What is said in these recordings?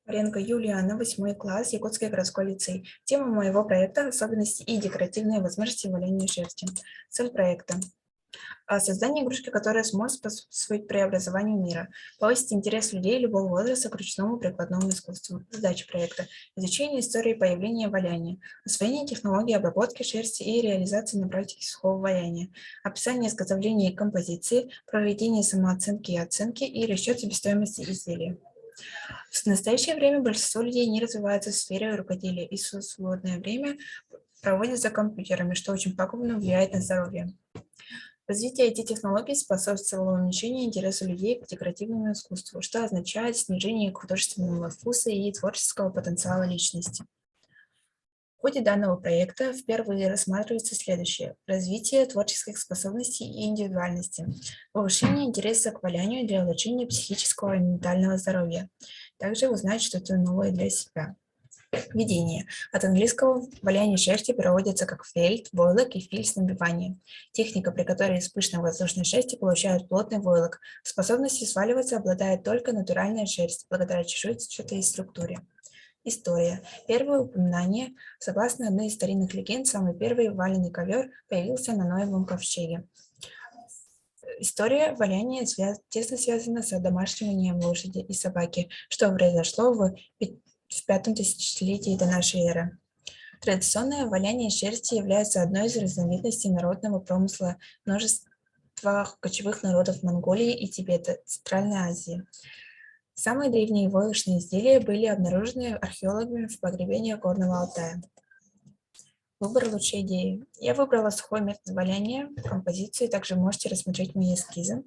Маренко Юлиана, 8 класс, Якутский городской лицей. Тема моего проекта – особенности и декоративные возможности валяния шерсти. Цель проекта – создание игрушки, которая сможет способствовать преобразованию мира, повысить интерес людей любого возраста к ручному прикладному искусству. Задача проекта – изучение истории появления валяния, освоение технологий обработки шерсти и реализации на практике сухого валяния, описание изготовления композиции, проведение самооценки и оценки и расчет себестоимости изделия. В настоящее время большинство людей не развивается в сфере рукоделия и в свободное время проводят за компьютерами, что очень пагубно влияет на здоровье. Развитие IT-технологий способствовало уменьшению интереса людей к декоративному искусству, что означает снижение художественного вкуса и творческого потенциала личности. В ходе данного проекта впервые рассматривается следующее: развитие творческих способностей и индивидуальности, повышение интереса к валянию для улучшения психического и ментального здоровья, также узнать что-то новое для себя. Введение. От английского валяние шерсти переводится как фельд, войлок и фильс набивание. Техника, при которой из пышной воздушной шерсти получают плотный войлок. Способностью сваливаться обладает только натуральная шерсть, благодаря чешуйчатой структуре. История. Первое упоминание. Согласно одной из старинных легенд, самый первый валеный ковер появился на Ноевом ковчеге. История валяния тесно связана с домашним лошади и собаки, что произошло в пятом тысячелетии до нашей эры. Традиционное валяние шерсти является одной из разновидностей народного промысла множества кочевых народов Монголии и Тибета, Центральной Азии. Самые древние войлочные изделия были обнаружены археологами в погребениях Горного Алтая. Выбор лучшей идеи. Я выбрала сухой метод валяния, композицию, также можете рассмотреть мои эскизы.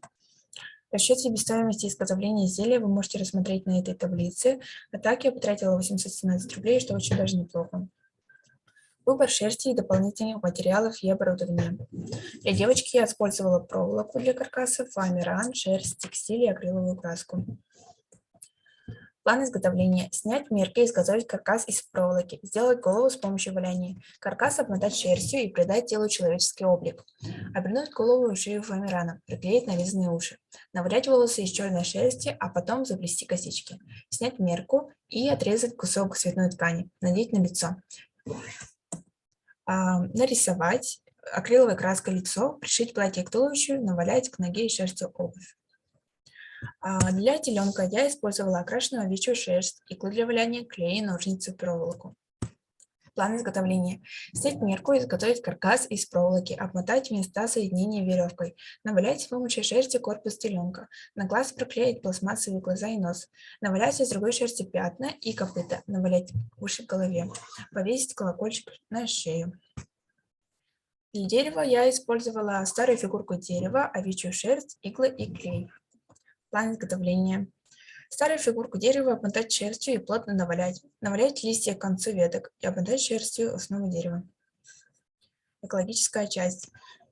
Расчет себестоимости изготовления изделия вы можете рассмотреть на этой таблице. А так я потратила 817 рублей, что очень даже неплохо. Выбор шерсти и дополнительных материалов и оборудования. Для девочки я использовала проволоку для каркаса, фоамиран, шерсть, текстиль и акриловую краску. План изготовления. Снять мерки и изготовить каркас из проволоки. Сделать голову с помощью валяния. Каркас обмотать шерстью и придать телу человеческий облик. Обернуть голову и шею фоамираном. Приклеить нарезанные уши. Навалять волосы из черной шерсти, а потом заплести косички. Снять мерку и отрезать кусок цветной ткани. Надеть на лицо. Нарисовать акриловой краской лицо. Пришить платье к туловищу. Навалять к ноге и шерсти обувь. Для теленка я использовала окрашенную овечью шерсть, иглу для валяния, клей, ножницы, проволоку. План изготовления. Снять мерку и изготовить каркас из проволоки, обмотать места соединения веревкой, навалять с помощью шерсти корпус теленка, на глаз приклеить пластмассовые глаза и нос, навалять из другой шерсти пятна и копыта, навалять уши к голове, повесить колокольчик на шею. Для дерева я использовала старую фигурку дерева, овечью шерсть, иглы и клей. План изготовления. Старую фигурку дерева обмотать шерстью и плотно навалять. Навалять листья к концу веток и обмотать шерстью основу дерева. Экологическая часть.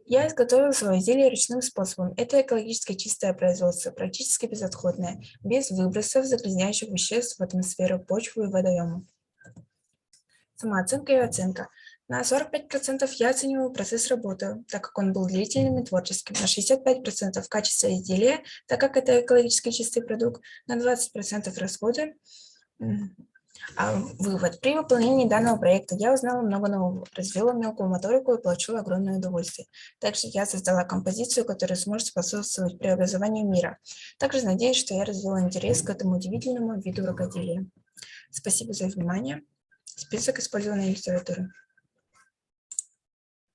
Я изготовила свое изделие ручным способом. Это экологически чистое производство, практически безотходное, без выбросов загрязняющих веществ в атмосферу, почву и водоемы. Самооценка и оценка. На 45% я оцениваю процесс работы, так как он был длительным и творческим. На 65% качество изделия, так как это экологически чистый продукт. На 20% расходы. Вывод. При выполнении данного проекта я узнала много нового, развила мелкую моторику и получила огромное удовольствие. Также я создала композицию, которая сможет способствовать преобразованию мира. Также надеюсь, что я развила интерес к этому удивительному виду рукоделия. Спасибо за внимание. Список использованной литературы.